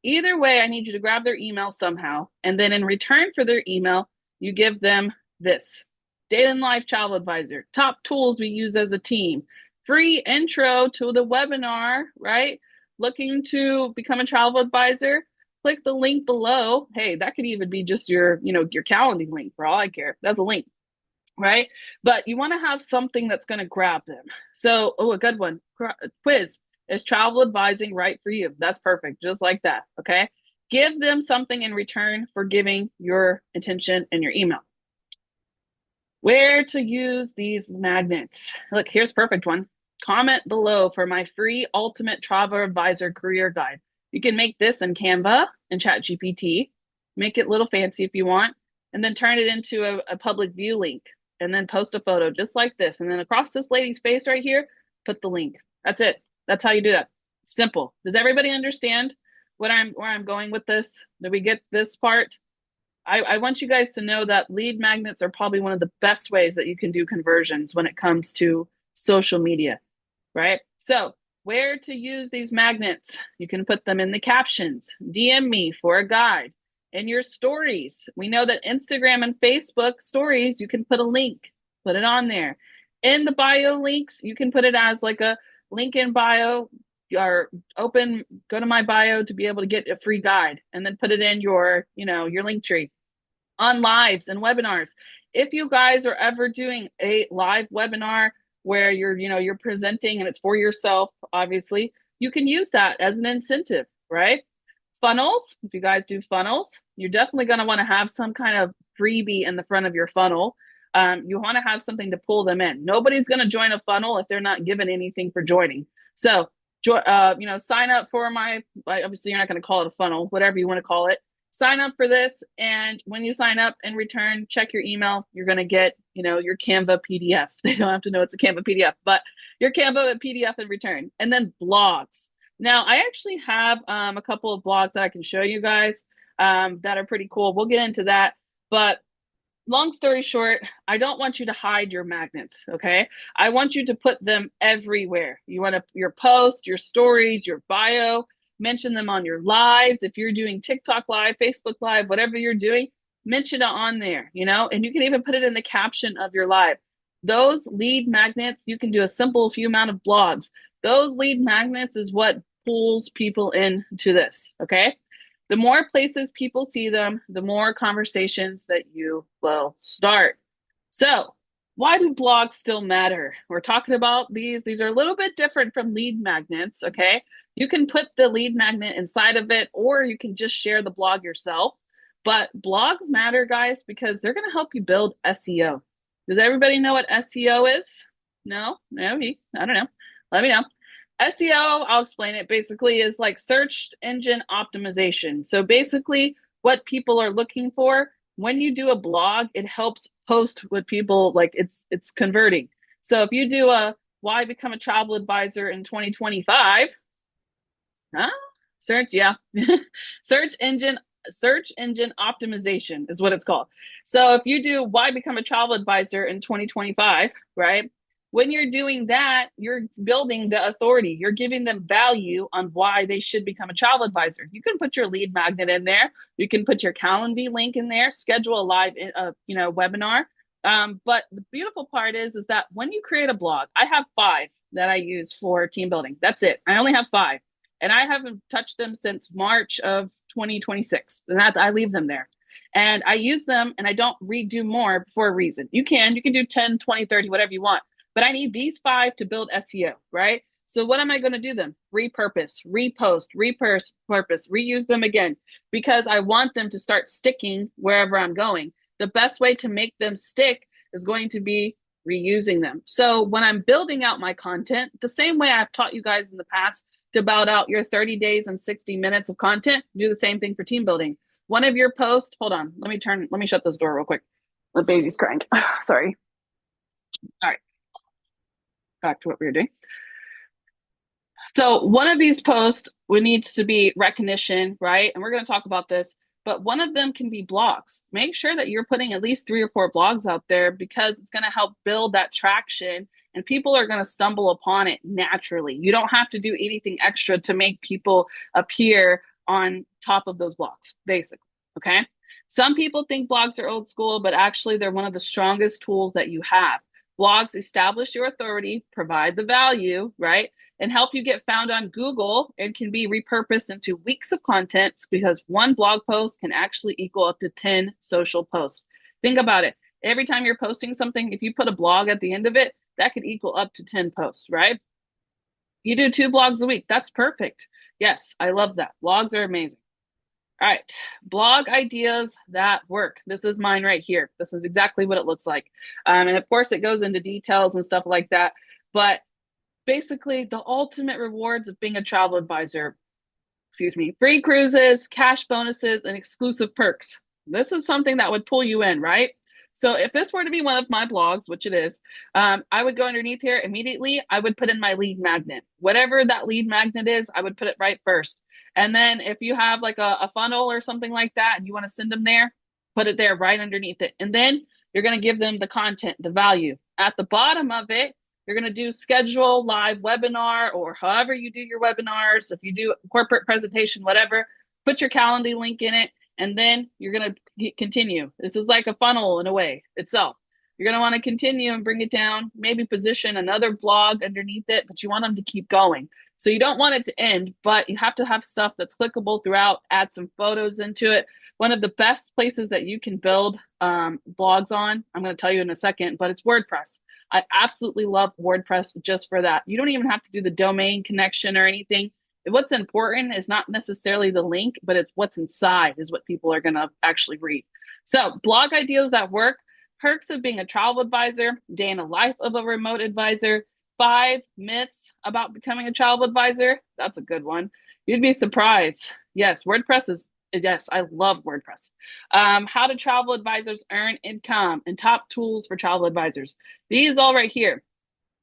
Either way, I need you to grab their email somehow. And then in return for their email, you give them this. Data and Life Travel Advisor, top tools we use as a team, free intro to the webinar, right? Looking to become a travel advisor, click the link below. Hey, that could even be just your calendar link for all I care. That's a link, right? But you want to have something that's going to grab them. So, a good one. Quiz. Is travel advising right for you? That's perfect. Just like that. Okay. Give them something in return for giving your attention and your email. Where to use these magnets? Look, here's a perfect one. Comment below for my free Ultimate Travel Advisor Career Guide. You can make this in Canva and ChatGPT. Make it a little fancy if you want, and then turn it into a public view link, and then post a photo just like this. And then across this lady's face right here, put the link. That's it. That's how you do that. Simple. Does everybody understand where I'm going with this? Did we get this part? I want you guys to know that lead magnets are probably one of the best ways that you can do conversions when it comes to social media, right? So, where to use these magnets? You can put them in the captions. DM me for a guide. In your stories, we know that Instagram and Facebook stories, you can put a link, put it on there. In the bio links, you can put it as like a link in bio or open, go to my bio to be able to get a free guide and then put it in your, your link tree on lives and webinars. If you guys are ever doing a live webinar where you're presenting and it's for yourself, obviously, you can use that as an incentive, right? Funnels, if you guys do funnels, you're definitely going to want to have some kind of freebie in the front of your funnel. You want to have something to pull them in. Nobody's going to join a funnel if they're not given anything for joining. So, sign up for obviously you're not going to call it a funnel, whatever you want to call it. Sign up for this, and when you sign up in return, check your email. You're going to get, your Canva PDF. They don't have to know it's a Canva PDF, but your Canva PDF in return. And then blogs. Now, I actually have a couple of blogs that I can show you guys that are pretty cool. We'll get into that. But long story short, I don't want you to hide your magnets, okay? I want you to put them everywhere. You want your post, your stories, your bio, mention them on your lives. If you're doing TikTok live, Facebook live, whatever you're doing, mention it on there, and you can even put it in the caption of your live. Those lead magnets, you can do a simple few amount of blogs. Those lead magnets is what pulls people into this, okay? The more places people see them, the more conversations that you will start. So, why do blogs still matter? We're talking about these. These are a little bit different from lead magnets, okay? You can put the lead magnet inside of it, or you can just share the blog yourself. But blogs matter, guys, because they're going to help you build SEO. Does everybody know what SEO is? No? Maybe. I don't know. Let me know. SEO, I'll explain it, basically is like search engine optimization. So basically what people are looking for when you do a blog, it helps post what people like it's converting. So if you do a why become a travel advisor in 2025, huh? Search, yeah. Search engine optimization is what it's called. So if you do why become a travel advisor in 2025, right? When you're doing that, you're building the authority. You're giving them value on why they should become a travel advisor. You can put your lead magnet in there. You can put your Calendly link in there, schedule a live, webinar. But the beautiful part is that when you create a blog, I have 5 that I use for team building. That's it. I only have 5. And I haven't touched them since March of 2026. And I leave them there. And I use them and I don't redo more for a reason. You can do 10, 20, 30, whatever you want. But I need these 5 to build SEO, right? So what am I going to do them? Repurpose, repost, repurpose, reuse them again, because I want them to start sticking wherever I'm going. The best way to make them stick is going to be reusing them. So when I'm building out my content, the same way I've taught you guys in the past to build out your 30 days and 60 minutes of content, do the same thing for team building. One of your posts, hold on, let me shut this door real quick. The baby's crying. Sorry. All right. Back to what we were doing. So one of these posts needs to be recognition, right? And we're going to talk about this, but one of them can be blogs. Make sure that you're putting at least 3 or 4 blogs out there because it's going to help build that traction and people are going to stumble upon it naturally. You don't have to do anything extra to make people appear on top of those blogs, basically, okay? Some people think blogs are old school, but actually they're one of the strongest tools that you have. Blogs establish your authority, provide the value, right? And help you get found on Google and can be repurposed into weeks of content because one blog post can actually equal up to 10 social posts. Think about it. Every time you're posting something, if you put a blog at the end of it, that could equal up to 10 posts, right? You do 2 blogs a week. That's perfect. Yes, I love that. Blogs are amazing. All right, blog ideas that work. This is mine right here. This is exactly what it looks like. And of course, it goes into details and stuff like that. But basically, the ultimate rewards of being a travel advisor, free cruises, cash bonuses, and exclusive perks. This is something that would pull you in, right? So if this were to be one of my blogs, which it is, I would go underneath here immediately. I would put in my lead magnet. Whatever that lead magnet is, I would put it right first. And then if you have like a funnel or something like that and you want to send them there, Put it there right underneath it. And then you're going to give them the content, the value. At the bottom of it, you're going to do schedule live webinar, or however you do your webinars. If you do corporate presentation, whatever, put your Calendly link in it, and then you're going to continue. This is like a funnel in a way itself. You're going to want to continue and bring it down, maybe position another blog underneath it, but you want them to keep going. So you don't want it to end, but you have to have stuff that's clickable throughout, add some photos into it. One of the best places that you can build blogs on, I'm going to tell you in a second, but it's WordPress. I absolutely love WordPress just for that. You don't even have to do the domain connection or anything. What's important is not necessarily the link, but it's what's inside is what people are going to actually read. So blog ideas that work: perks of being a travel advisor, day in the life of a remote advisor, 5 myths about becoming a travel advisor. That's a good one. You'd be surprised. Yes, WordPress is, yes, I love WordPress. How do travel advisors earn income, and top tools for travel advisors. These all right here.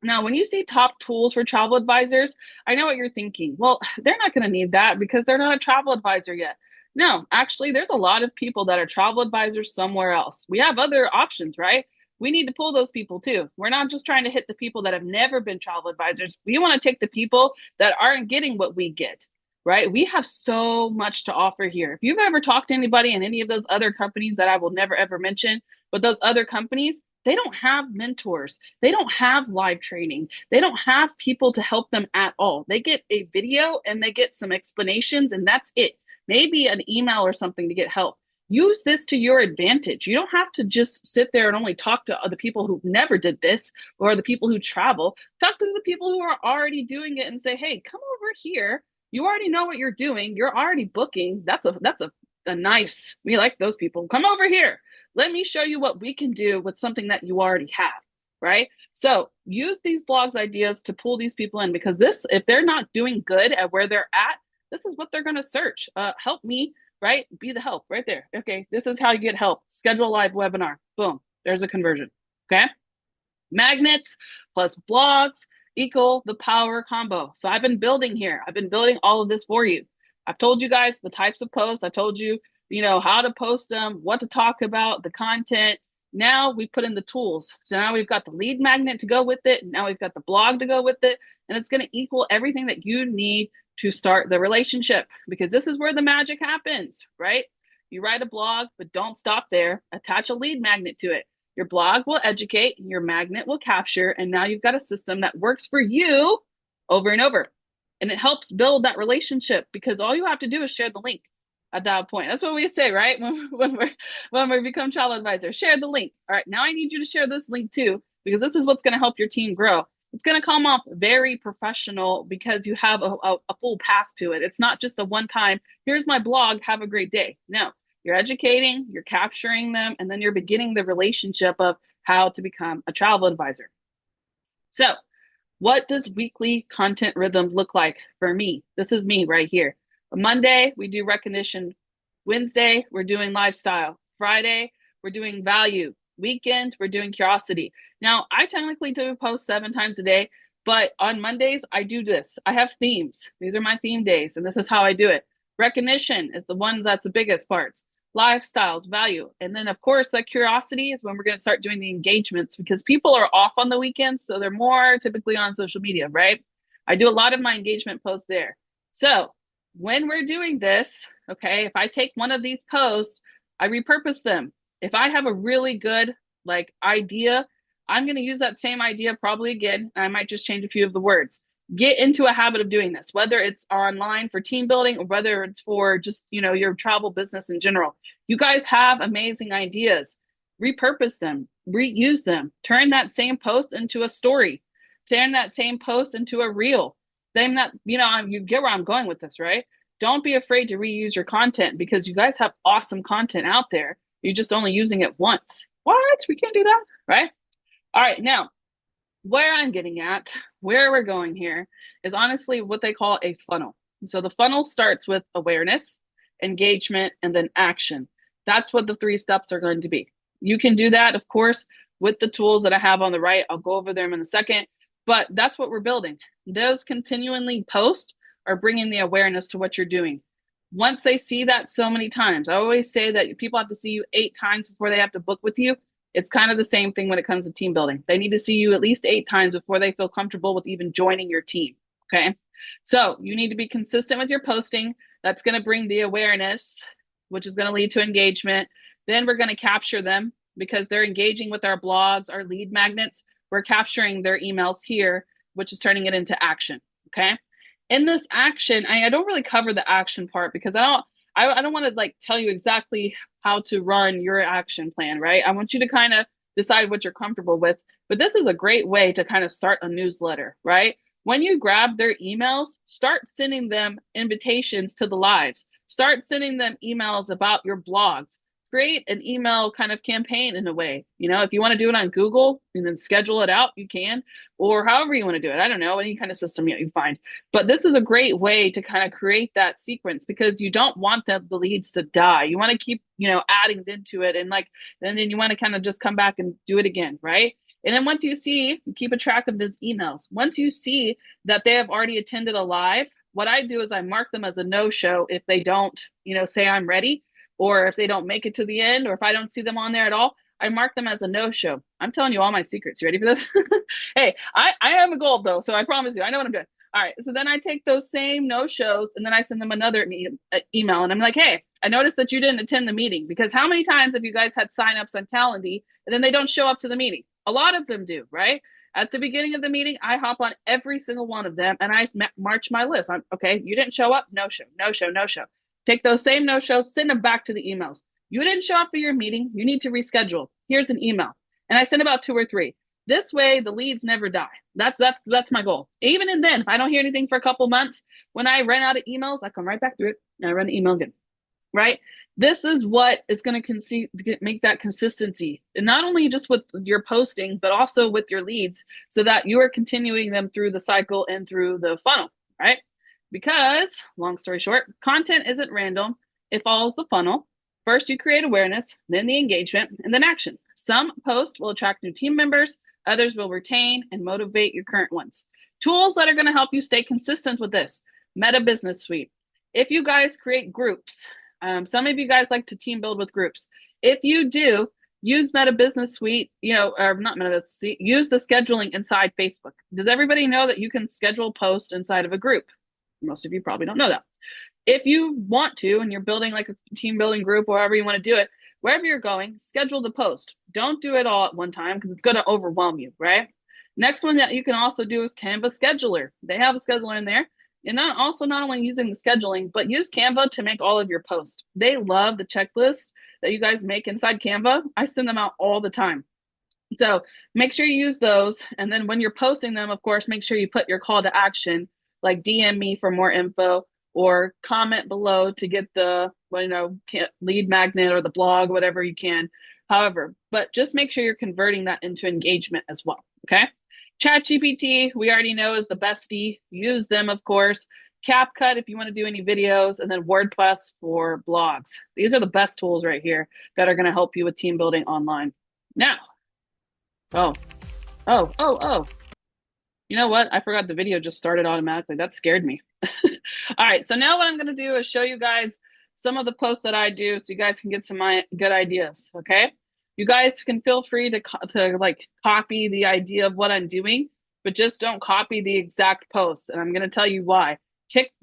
Now, when you see top tools for travel advisors, I know what you're thinking. Well, they're not going to need that because they're not a travel advisor yet. No, actually, there's a lot of people that are travel advisors somewhere else. We have other options, right? We need to pull those people too. We're not just trying to hit the people that have never been travel advisors. We want to take the people that aren't getting what we get, right? We have so much to offer here. If you've ever talked to anybody in any of those other companies that I will never ever mention, but those other companies, they don't have mentors. They don't have live training. They don't have people to help them at all. They get a video and they get some explanations, and that's it. Maybe an email or something to get help. Use this to your advantage. You don't have to just sit there and only talk to the people who never did this or the people who travel. Talk to the people who are already doing it and say, hey, come over here. You already know what you're doing. You're already booking. That's a nice, we like those people. Come over here. Let me show you what we can do with something that you already have, right? So use these blogs ideas to pull these people in, because this, if they're not doing good at where they're at, this is what they're going to search. Help me, right? Be the help right there. Okay, this is how you get help. Schedule a live webinar. Boom, there's a conversion. Okay. Magnets plus blogs equal the power combo. So I've been building here. I've been building all of this for you. I've told you guys the types of posts. I've told you, how to post them, what to talk about, the content. Now we put in the tools. So now we've got the lead magnet to go with it. Now we've got the blog to go with it. And it's going to equal everything that you need to start the relationship, because this is where the magic happens, right? You write a blog, but don't stop there. Attach a lead magnet to it. Your blog will educate, your magnet will capture, and now you've got a system that works for you over and over. And it helps build that relationship, because all you have to do is share the link at that point. That's what we say, right? When we become travel advisors, share the link. All right, now I need you to share this link too, because this is what's going to help your team grow. It's going to come off very professional because you have a full path to it. It's not just a one-time, here's my blog, have a great day. No, you're educating, you're capturing them, and then you're beginning the relationship of how to become a travel advisor. So what does weekly content rhythm look like for me? This is me right here. Monday, we do recognition. Wednesday, we're doing lifestyle. Friday, we're doing value. Weekend, we're doing curiosity. Now, I technically do post 7 times a day, but on Mondays, I do this. I have themes. These are my theme days, and this is how I do it. Recognition is the one that's the biggest parts. Lifestyles, value. And then, of course, that curiosity is when we're going to start doing the engagements, because people are off on the weekends, so they're more typically on social media, right? I do a lot of my engagement posts there. So when we're doing this, okay, if I take one of these posts, I repurpose them. If I have a really good idea, I'm going to use that same idea probably again. And I might just change a few of the words. Get into a habit of doing this, whether it's online for team building or whether it's for just, your travel business in general. You guys have amazing ideas. Repurpose them, reuse them, turn that same post into a story, turn that same post into a reel. Then that, you get where I'm going with this, right? Don't be afraid to reuse your content, because you guys have awesome content out there. You're just only using it once. What? We can't do that, right? All right, now, where I'm getting at, where we're going here, is honestly what they call a funnel. So the funnel starts with awareness, engagement, and then action. That's what the 3 steps are going to be. You can do that, of course, with the tools that I have on the right. I'll go over them in a second, but that's what we're building. Those continually post are bringing the awareness to what you're doing. Once they see that so many times, I always say that people have to see you 8 times before they have to book with you. It's kind of the same thing when it comes to team building. They need to see you at least 8 times before they feel comfortable with even joining your team. Okay. So you need to be consistent with your posting. That's going to bring the awareness, which is going to lead to engagement. Then we're going to capture them because they're engaging with our blogs, our lead magnets. We're capturing their emails here, which is turning it into action. Okay. In this action, I don't really cover the action part because I don't want to like tell you exactly how to run your action plan, right? I want you to kind of decide what you're comfortable with. But this is a great way to kind of start a newsletter, right? When you grab their emails, start sending them invitations to the lives. Start sending them emails about your blogs. Create an email kind of campaign in a way. You know, if you want to do it on Google and then schedule it out, you can, or however you want to do it. I don't know, any kind of system you find. But this is a great way to kind of create that sequence because you don't want the leads to die. You want to keep, adding into it and then you want to kind of just come back and do it again, right? And then once you see, keep a track of those emails. Once you see that they have already attended a live, what I do is I mark them as a no-show if they don't, say I'm ready, or if they don't make it to the end, or if I don't see them on there at all, I mark them as a no-show. I'm telling you all my secrets. You ready for this? Hey, I am a gold though, so I promise you, I know what I'm doing. All right, so then I take those same no-shows and then I send them another email and I'm like, hey, I noticed that you didn't attend the meeting because how many times have you guys had signups on Calendly and then they don't show up to the meeting? A lot of them do, right? At the beginning of the meeting, I hop on every single one of them and I march my list. Okay, you didn't show up? No show, no show, no show. Take those same no shows, send them back to the emails. You didn't show up for your meeting. You need to reschedule. Here's an email. And I send about 2 or 3. This way, the leads never die. That's my goal. Even and then, if I don't hear anything for a couple months, when I run out of emails, I come right back through it and I run the email again. Right? This is what is going to make that consistency, and not only just with your posting, but also with your leads, so that you are continuing them through the cycle and through the funnel, right? Because, long story short, content isn't random. It follows the funnel. First, you create awareness, then the engagement, and then action. Some posts will attract new team members. Others will retain and motivate your current ones. Tools that are going to help you stay consistent with this. Meta Business Suite. If you guys create groups, some of you guys like to team build with groups. If you do, use Meta Business Suite, or not Meta Business Suite, use the scheduling inside Facebook. Does everybody know that you can schedule posts inside of a group? Most of you probably don't know that. If you want to, and you're building like a team building group, or however you want to do it, wherever you're going, schedule the post. Don't do it all at one time because it's going to overwhelm you, right? Next one that you can also do is Canva Scheduler. They have a scheduler in there. And not only using the scheduling, but use Canva to make all of your posts. They love the checklist that you guys make inside Canva. I send them out all the time. So make sure you use those. And then when you're posting them, of course, make sure you put your call to action, like DM me for more info or comment below to get the, lead magnet or the blog, whatever you can. However, but just make sure you're converting that into engagement as well. Okay. ChatGPT, we already know is the bestie. Use them, of course. CapCut if you want to do any videos, and then WordPress for blogs. These are the best tools right here that are going to help you with team building online. Now, oh. You know what? I forgot the video just started automatically. That scared me. All right, so now what I'm going to do is show you guys some of the posts that I do so you guys can get some good ideas, okay? You guys can feel free to copy the idea of what I'm doing, but just don't copy the exact post. And I'm going to tell you why.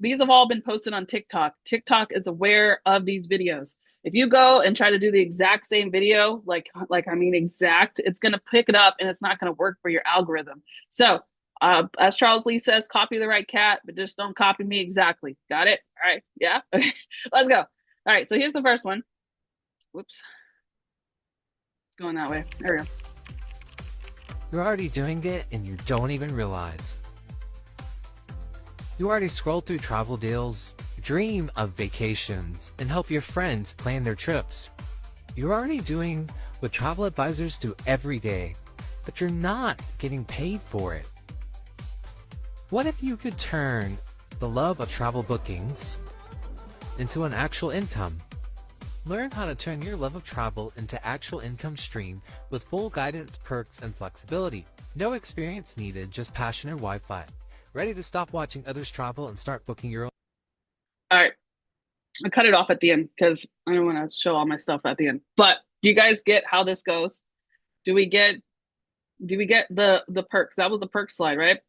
These have all been posted on TikTok. TikTok is aware of these videos. If you go and try to do the exact same video, exact, it's going to pick it up and it's not going to work for your algorithm. So as Charles Lee says, copy the right cat, but just don't copy me exactly. Got it? All right. Yeah. Okay. Let's go. All right. So here's the first one. Whoops. It's going that way. There we go. You're already doing it and you don't even realize. You already scroll through travel deals, dream of vacations, and help your friends plan their trips. You're already doing what travel advisors do every day, but you're not getting paid for it. What if you could turn the love of travel bookings into an actual income? Learn how to turn your love of travel into actual income stream with full guidance, perks, and flexibility. No experience needed, just passion and Wi-Fi. Ready to stop watching others travel and start booking your own? All right. I cut it off at the end because I don't want to show all my stuff at the end. But do you guys get how this goes? Do we get the perks? That was the perk slide, right?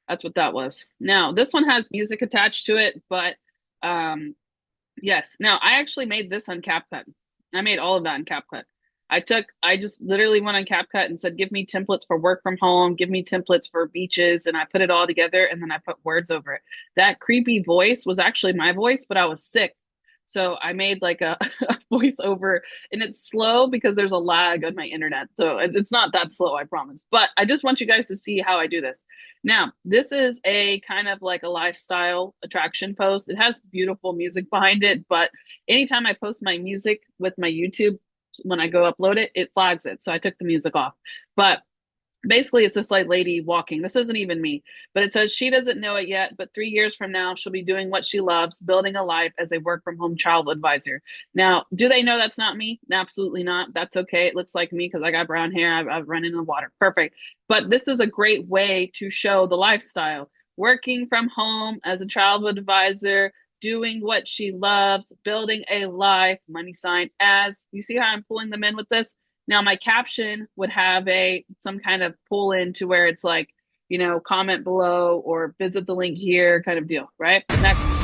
That's what that was. Now, this one has music attached to it, but um yes. Now, I actually made this on CapCut. I made all of that in CapCut. I just literally went on CapCut and said, give me templates for work from home, give me templates for beaches, and I put it all together and then I put words over it. That creepy voice was actually my voice, but I was sick. So I made like a voiceover and it's slow because there's a lag on my internet. So it's not that slow, I promise. But I just want you guys to see how I do this. Now, this is a kind of like a lifestyle attraction post. It has beautiful music behind it, but anytime I post my music with my YouTube, when I go upload it, it flags it. So I took the music off. But basically, it's this like lady walking. This isn't even me, but it says she doesn't know it yet, but 3 years from now, she'll be doing what she loves, building a life as a work from home travel advisor. Now, do they know that's not me? Absolutely not. That's okay. It looks like me because I got brown hair. I've run in the water. Perfect. But this is a great way to show the lifestyle. Working from home as a travel advisor, doing what she loves, building a life, money sign as you see how I'm pulling them in with this. Now my caption would have a some kind of pull in to where it's like, comment below or visit the link here kind of deal, right? Next one.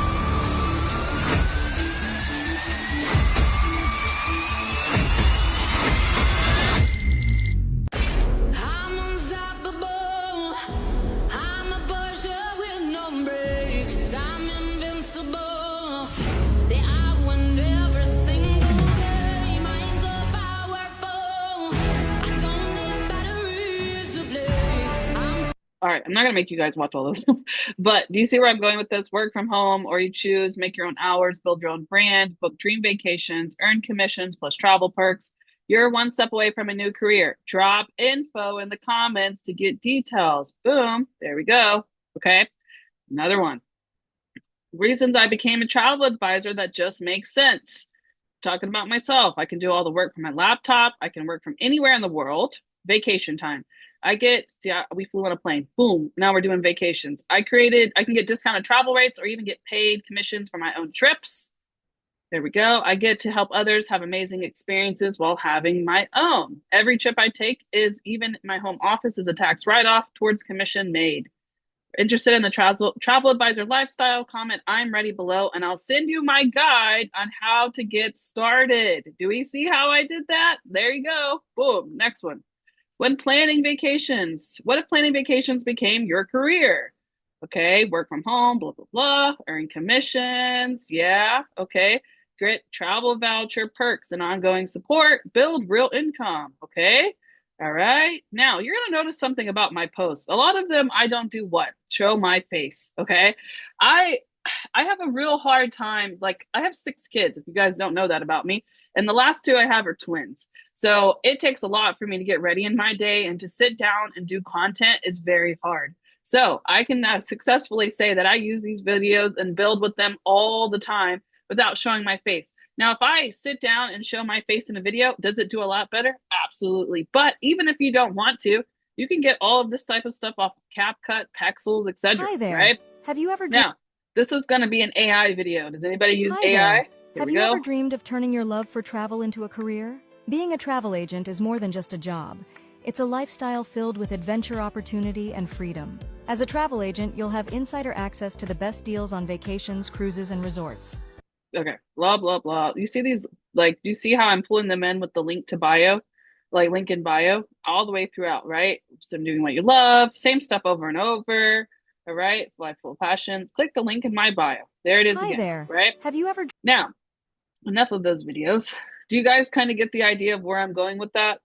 I'm unstoppable. I'm a pusher with no brakes. I'm invincible. They I win every single game. I'm so powerful. I don't need batteries to play. All right, I'm not gonna make you guys watch all of them, but do you see where I'm going with this? Work from home, or you choose, make your own hours, build your own brand, book dream vacations, earn commissions plus travel perks. You're one step away from a new career. Drop info in the comments to get details. Boom, there we go. Okay, another one. Reasons I became a travel advisor that just makes sense. Talking about myself, I can do all the work from my laptop. I can work from anywhere in the world. Vacation time. We flew on a plane. Boom. Now we're doing vacations. I can get discounted travel rates or even get paid commissions for my own trips. There we go. I get to help others have amazing experiences while having my own. Every trip I take is even my home office is a tax write off towards commission made. Interested in the travel advisor lifestyle? Comment I'm ready below and I'll send you my guide on how to get started. Do we see how I did that? There you go. Boom. Next one. When planning vacations, what if planning vacations became your career? Okay, work from home, blah, blah, blah, earn commissions. Yeah, okay. Get travel voucher perks and ongoing support, build real income. Okay. All right. Now you're going to notice something about my posts. A lot of them, I don't do what? Show my face. Okay. I, I have a real hard time. Like, I have 6 kids, if you guys don't know that about me. And the last 2 I have are twins. So it takes a lot for me to get ready in my day, and to sit down and do content is very hard. So I can now successfully say that I use these videos and build with them all the time without showing my face. Now, if I sit down and show my face in a video, does it do a lot better? Absolutely. But even if you don't want to, you can get all of this type of stuff off CapCut, Pexels, etc. Hi there. Right? Have you ever Now, this is going to be an AI video. Does anybody use Hi AI? there. Here Have we you go. ever dreamed of turning your love for travel into a career? Being a travel agent is more than just a job. It's a lifestyle filled with adventure opportunity and freedom. As a travel agent, you'll have insider access to the best deals on vacations, cruises, and resorts. Okay, blah, blah, blah. You see these, like, do you see how I'm pulling them in with the link to bio? Like, link in bio, all the way throughout, right? So I'm doing what you love, same stuff over and over. All right, life full of passion. Click the link in my bio. There it is Hi again, there. right? Have you ever Now, enough of those videos. Do you guys kind of get the idea of where I'm going with that?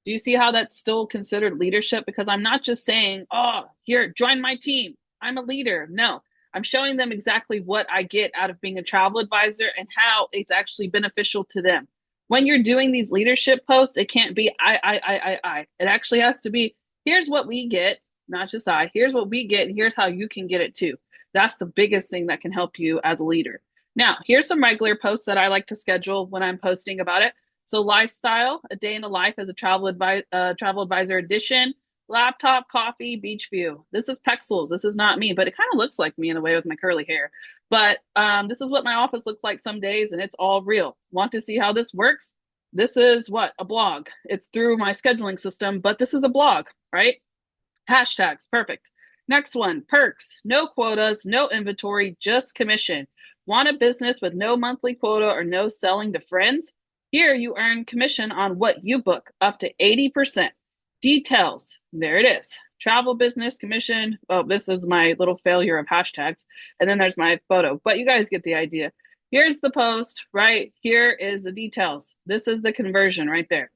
Do you see how that's still considered leadership? Because I'm not just saying, oh, here, join my team. I'm a leader. No, I'm showing them exactly what I get out of being a travel advisor and how it's actually beneficial to them. When you're doing these leadership posts, it can't be I. It actually has to be, here's what we get, not just I. Here's what we get, and here's how you can get it too. That's the biggest thing that can help you as a leader. Now, here's some regular posts that I like to schedule when I'm posting about it. So lifestyle, a day in the life as a travel advisor edition. Laptop, coffee, beach view. This is Pexels. This is not me, but it kind of looks like me in a way with my curly hair. But this is what my office looks like some days, and it's all real. Want to see how this works? This is what? A blog. It's through my scheduling system, but this is a blog, right? Hashtags, perfect. Next one, perks. No quotas, no inventory, just commission. Want a business with no monthly quota or no selling to friends? Here you earn commission on what you book, up to 80%. Details, there it is. Travel business commission. Oh, this is my little failure of hashtags. And then there's my photo, but you guys get the idea. Here's the post, right? Here is the details. This is the conversion right there.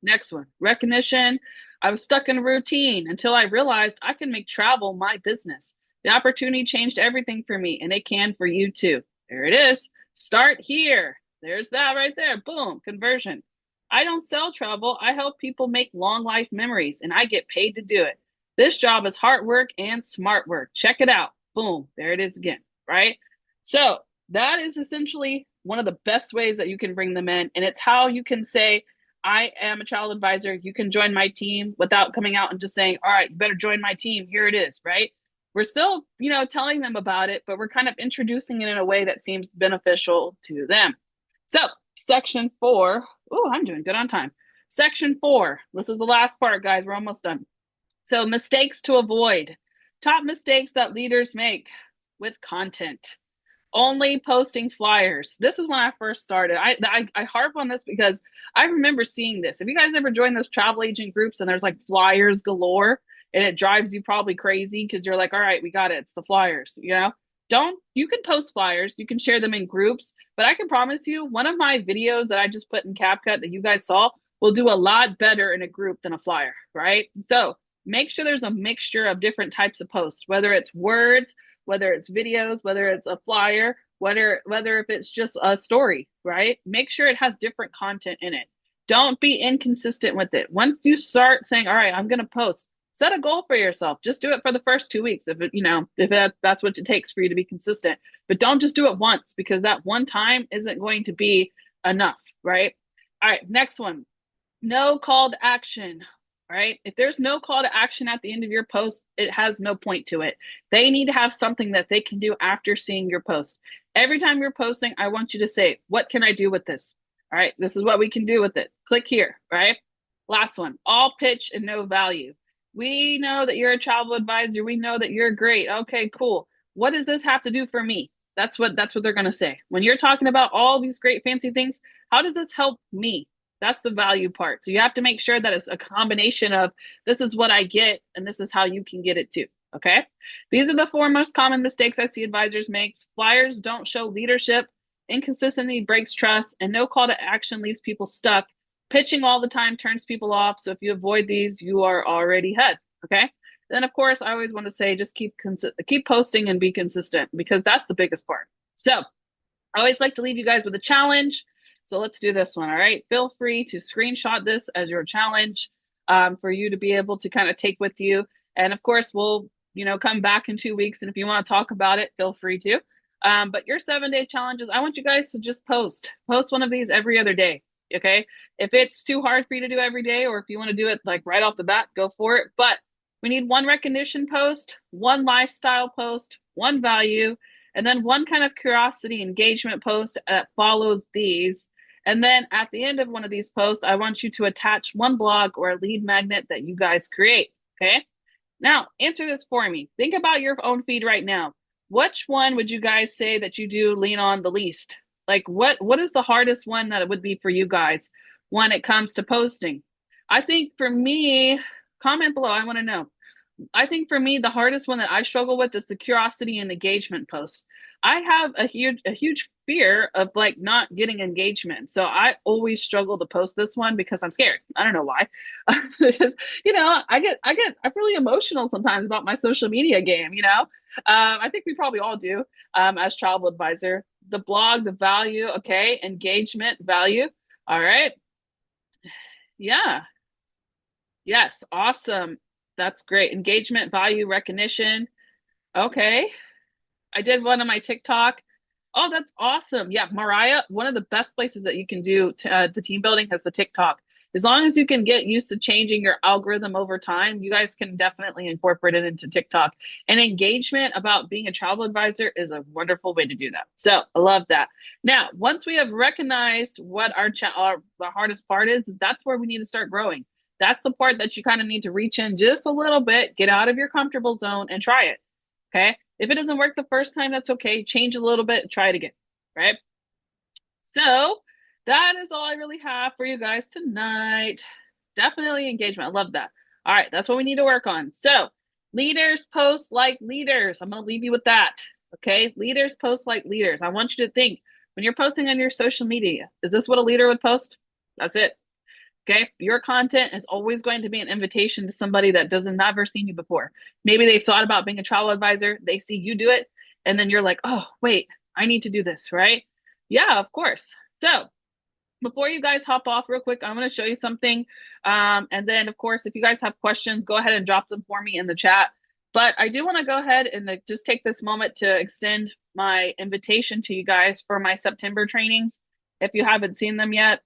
Next one, recognition. I was stuck in a routine until I realized I can make travel my business. The opportunity changed everything for me, and it can for you too. There it is. Start here. There's that right there. Boom, conversion. I don't sell travel. I help people make long life memories, and I get paid to do it. This job is hard work and smart work. Check it out. Boom, there it is again, right? So that is essentially one of the best ways that you can bring them in, and it's how you can say, I am a travel advisor. You can join my team without coming out and just saying, all right, you better join my team. Here it is, right? We're still, telling them about it, but we're kind of introducing it in a way that seems beneficial to them. So, section 4. Oh, I'm doing good on time. Section 4. This is the last part, guys. We're almost done. So, mistakes to avoid. Top mistakes that leaders make with content. Only posting flyers. This is when I first started. I harp on this because I remember seeing this. Have you guys ever joined those travel agent groups and there's like flyers galore and it drives you probably crazy because you're like, all right, we got it. It's the flyers, Don't, you can post flyers, you can share them in groups, but I can promise you one of my videos that I just put in CapCut that you guys saw will do a lot better in a group than a flyer, right? So make sure there's a mixture of different types of posts, whether it's words, whether it's videos, whether it's a flyer, whether if it's just a story, right? Make sure it has different content in it. Don't be inconsistent with it. Once you start saying, all right, I'm going to post, set a goal for yourself. Just do it for the first 2 weeks if that's what it takes for you to be consistent. But don't just do it once because that one time isn't going to be enough, right? All right, next one. No call to action, right? If there's no call to action at the end of your post, it has no point to it. They need to have something that they can do after seeing your post. Every time you're posting, I want you to say, what can I do with this? All right, this is what we can do with it. Click here, right? Last one, all pitch and no value. We know that you're a travel advisor. We know that you're great. Okay, cool. What does this have to do for me? That's what they're going to say. When you're talking about all these great fancy things, how does this help me? That's the value part. So you have to make sure that it's a combination of this is what I get and this is how you can get it too. Okay. These are the 4 most common mistakes I see advisors make. Flyers don't show leadership, inconsistency breaks trust, and no call to action leaves people stuck. Pitching all the time turns people off. So if you avoid these, you are already ahead. Okay. Then of course, I always want to say just keep posting and be consistent because that's the biggest part. So I always like to leave you guys with a challenge. So let's do this one. All right. Feel free to screenshot this as your challenge for you to be able to kind of take with you. And of course, we'll, come back in 2 weeks. And if you want to talk about it, feel free to. But your 7-day challenges, I want you guys to just post one of these every other day. Okay. If it's too hard for you to do every day, or if you want to do it like right off the bat, go for it. But we need one recognition post, one lifestyle post, one value, and then one kind of curiosity engagement post that follows these. And then at the end of one of these posts, I want you to attach one blog or a lead magnet that you guys create. Okay. Now, answer this for me. Think about your own feed right now. Which one would you guys say that you do lean on the least? Like what is the hardest one that it would be for you guys when it comes to posting? I think for me, comment below. I want to know. I think for me, the hardest one that I struggle with is the curiosity and engagement post. I have a huge fear of like not getting engagement. So I always struggle to post this one because I'm scared. I don't know why. Because, I'm really emotional sometimes about my social media game. I think we probably all do as travel advisor. The blog, the value, okay, engagement, value. All right. Yeah. Yes, awesome. That's great. Engagement, value, recognition. Okay. I did one on my TikTok. Oh, that's awesome. Yeah, Mariah, one of the best places that you can do the team building has the TikTok. As long as you can get used to changing your algorithm over time, you guys can definitely incorporate it into TikTok. And engagement about being a travel advisor is a wonderful way to do that. So I love that. Now, once we have recognized what the hardest part is that's where we need to start growing. That's the part that you kind of need to reach in just a little bit, get out of your comfortable zone and try it. Okay. If it doesn't work the first time, that's okay. Change a little bit, try it again. Right. So that is all I really have for you guys tonight. Definitely engagement. I love that. All right. That's what we need to work on. So leaders post like leaders. I'm going to leave you with that. Okay. Leaders post like leaders. I want you to think when you're posting on your social media, is this what a leader would post? That's it. Okay. Your content is always going to be an invitation to somebody that doesn't never seen you before. Maybe they've thought about being a travel advisor. They see you do it. And then you're like, oh, wait, I need to do this, right? Yeah, of course. So before you guys hop off real quick, I'm going to show you something. And then, of course, if you guys have questions, go ahead and drop them for me in the chat. But I do want to go ahead and just take this moment to extend my invitation to you guys for my September trainings. If you haven't seen them yet,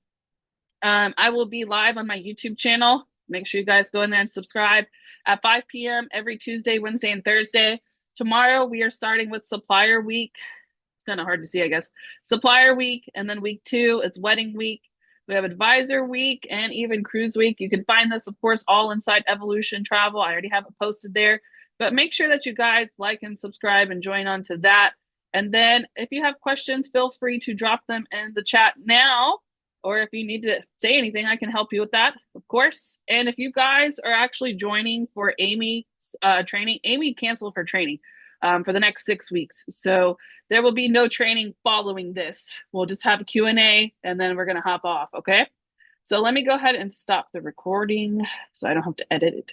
I will be live on my YouTube channel. Make sure you guys go in there and subscribe at 5 p.m. every Tuesday, Wednesday, and Thursday. Tomorrow, we are starting with Supplier Week. It's kind of hard to see, I guess. Supplier Week, and then week 2, it's Wedding Week. We have Advisor Week and even Cruise Week. You can find this, of course, all inside Evolution Travel. I already have it posted there. But make sure that you guys like and subscribe and join on to that. And then if you have questions, feel free to drop them in the chat now. Or if you need to say anything, I can help you with that, of course. And if you guys are actually joining for Amy's training, Amy canceled her training for the next 6 weeks. So there will be no training following this. We'll just have a Q&A and then we're going to hop off, okay? So let me go ahead and stop the recording so I don't have to edit it.